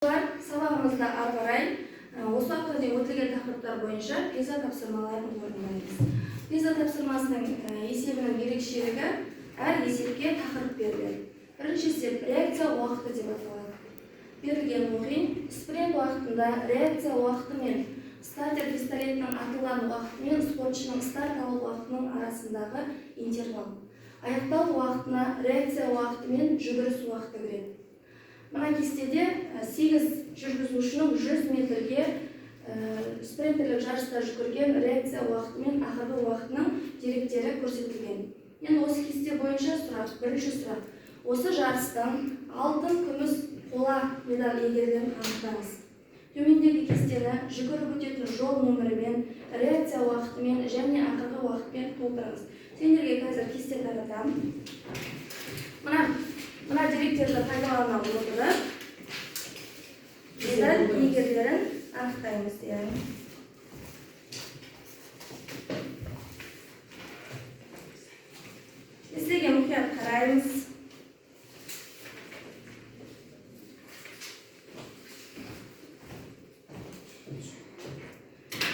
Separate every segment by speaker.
Speaker 1: Сабағымызда ары қарай осы аптада өтілген тақырыптар бойынша пиза тапсырмаларын орындаймыз. Пиза тапсырмасының есебінің ерекшелігі әр есепке тақырып беріледі. Бірінші есеп реакция уақыты деп аталады. Берілген оқиын, спринт уақытында реакция уақыты мен стартер пистолетінің атылған уақыты мен спортшының старт алу уақытының арасындағы интервал. Аяқталу уақытына реакция уақыты мен жүгіріс уақыты кіреді. Мына кестеде 8 жүргізушінің 100 метрге спринтерлік жарыста жүгірген реакция уақыты мен ақырғы уақытының деректері көрсетілген. Енді осы кесте бойынша сұрақ, бірінші сұрақ. Осы жарыстан алтын, күміс, қола медаль иегерлерін анықтаңыз. Төмендегі кестені жүгіріп өтетін жол нөмірімен, реакция уақытымен және ақырғы уақытпен толтырыңыз. Сендерге қазір кесте таратамын. Мына деректерді пайдалана отырып, медаль иегерлерін анықтаймыз. Кестеге мұқият қараймыз.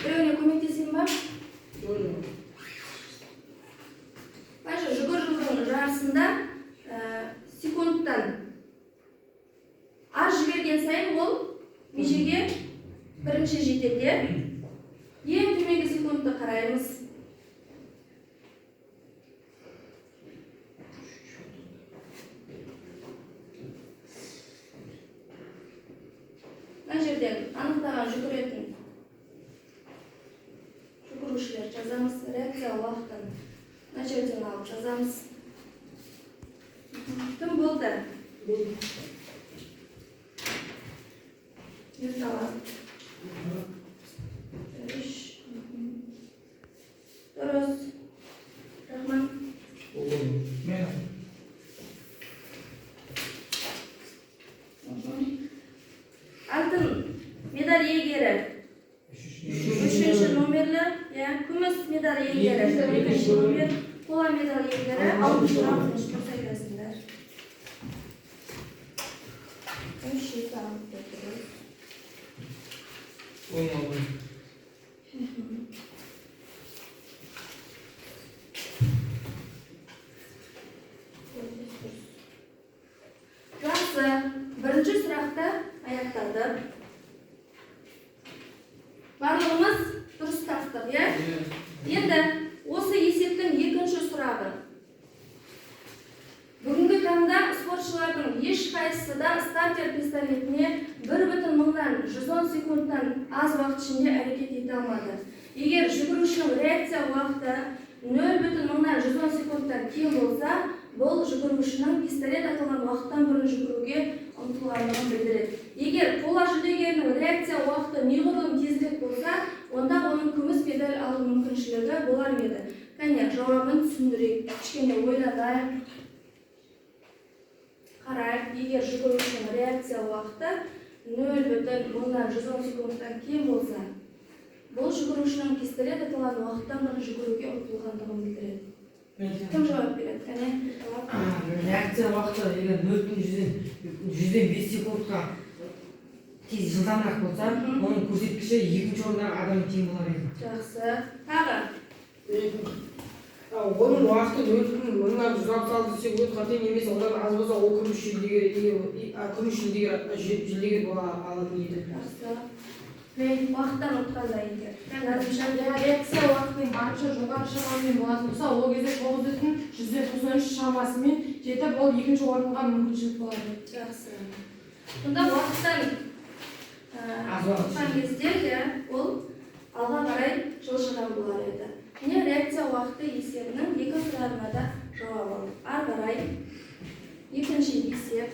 Speaker 1: Біреуіне көмектесем ба? Жүгіру жарысында секундтан аз жіберген сайын ол межеге бірінші жетеді. Ең төменгі секундты қараймыз. Мына жерден анықтаған жүгірушілер жазамыз, реакция уақытын мына жерден алып жазамыз. Кім болды? Ерсала. Дұрыс. Рахман. Алтын медаль иегері. Үшінші номерлі, күміс медаль иегері. Екінші номер, қола медаль иегері. Алтыншы тұрса келесіңдер. Жақсы, бірінші сұрақта аяқтады. Барлығымыз дұрыс таптық, Енді осы есептің екінші сұрағы. Бүгінгі таңда спортшылардың ешқайсысы да стартер пистолетіне 1,110 секундтан аз уақыт ішінде әрекет ете алмады. Егер жүгірушінің реакция уақыты 0,110 секундтан кем болса, бұл жүгірушінің пистолет атылған уақыттан бұрын жүгіруге ұмтылғандығын білдіреді. Егер қола жүлдегерінің реакция уақыты неғұрлым тезірек болса, онда оның күміс медаль алу мүмкіншілігі болар еді. Кәне, жауабын түсіндірейік, кішкене ойланайық. Қарайық, егер жүгірушінің реакция уақыты 0,110 секундтан кем болса, бұл жүгірушінің пистолет атылған уақыттан бұрын жүгіруге ұмтылғандығын білдіреді. Кім жауап береді?
Speaker 2: Реакция уақыты егер 0,100-ден 5 секундқа тез жылдамырақ болса, оның көрсеткіші екінші орындағы адамның тең болар еді.
Speaker 1: Жақсы. Тағы?
Speaker 3: Оның уақыты 0,166 секундқа тең емес, одан аз болса, ол күміс жүлдегер бола алатын еді.
Speaker 1: Жақсы. Уақыттан ұтқанда егер.
Speaker 4: Реакция уақытының барынша жоғары шамамен болатын болса, ол кезде 9,193 шамасымен жетіп, ол екінші орынға мүмкіншілік болады.
Speaker 1: Жақсы. Сонда уақыттан ұтқан кезде ол алға қарай жылжыған болар еді. Міне реакция уақыты есебінің екі сұрағына да жауап алды. Ары қарай екінші есеп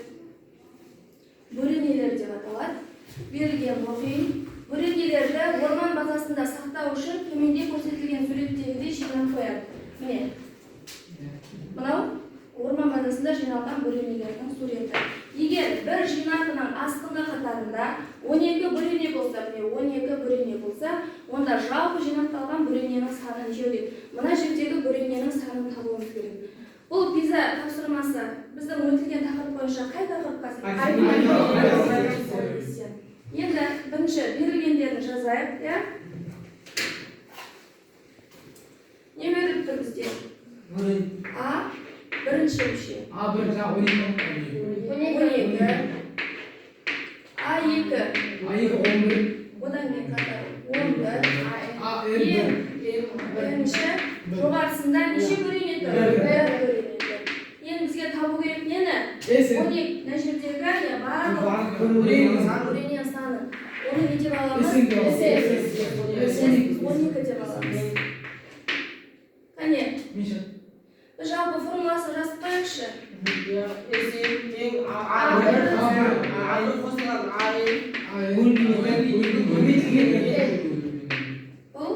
Speaker 1: бөренелер деп аталады. Берілген оқиын. Бөренелерді орман базасында сақтау үшін төменде көрсетілген суреттегідей жинап қояды. Міне, мынау орман базасында жиналған бөренелердің суреті. Егер бір жинақының астыңғы қатарында 12 бөрене болса, 12 бөрене болса, онда жалпы жинақталған бөрененің саны неше дейді. Мына жердегі бөрененің санын табуымыз керек. Бұл пиза тапсырмасы біздің өтілген тақырып бойынша қай тақырыпқа? бірінші берілгендерін жазайық, иә? Не беріліп тұр бізде? А бірінші мүше.
Speaker 3: А1 жаңа 12.
Speaker 1: 12. А2.
Speaker 3: А2 11.
Speaker 1: Одан кейін қатар 11.
Speaker 3: А1.
Speaker 1: Бірінші жоғарысында неше көрінеді?
Speaker 3: Бір.
Speaker 1: Көрінеді. Енді бізге табу керек нені?
Speaker 3: Есі.
Speaker 1: 12 мына жердегі барлық көрінген саны. Оны не деп аламыз?
Speaker 3: Есен деп аламыз.
Speaker 1: Есен 12 деп аламыз. Қане,
Speaker 3: Миша.
Speaker 1: біз жалпы формуласын жазып қояйықшы.
Speaker 3: Есі тең
Speaker 1: А1.
Speaker 3: А1 қосылған
Speaker 1: Бұл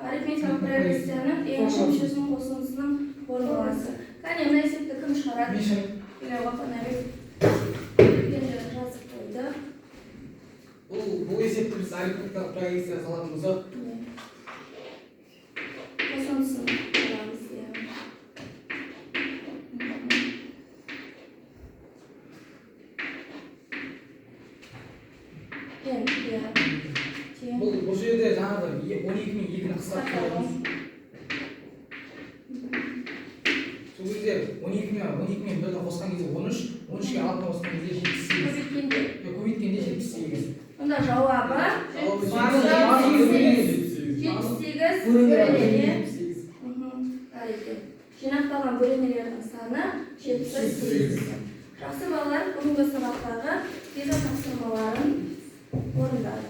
Speaker 1: арифметикалық прогрессияның екінші мүшесінің қосындысының формуласы. Қане, мына есепті кім шығарады?
Speaker 3: Миша.
Speaker 1: Міне, Ваханбек білгендерін жазып қойды.
Speaker 3: Бұл есепті біз арифметикалық прогрессия салатын болсақ,
Speaker 1: Қосындысын қоямыз, иә. Тең, иә. Тең.
Speaker 3: бұл жерде жаңағы 12 мен 2-ні қысқартып қоямыз. Сол кезде 12 мен 1-ні қосқан кезде 13, 13-ке 6-ны қосқан кезде 78.
Speaker 1: Көбейткенде.
Speaker 3: Көбейткенде 78.
Speaker 1: Онда жауабы 78 бөлінеді. Әрекет. Жинақталған бөлінелердің саны 78. Жақсы балалар, бүгінгі сабақтағы пиза тапсырмаларын орындады.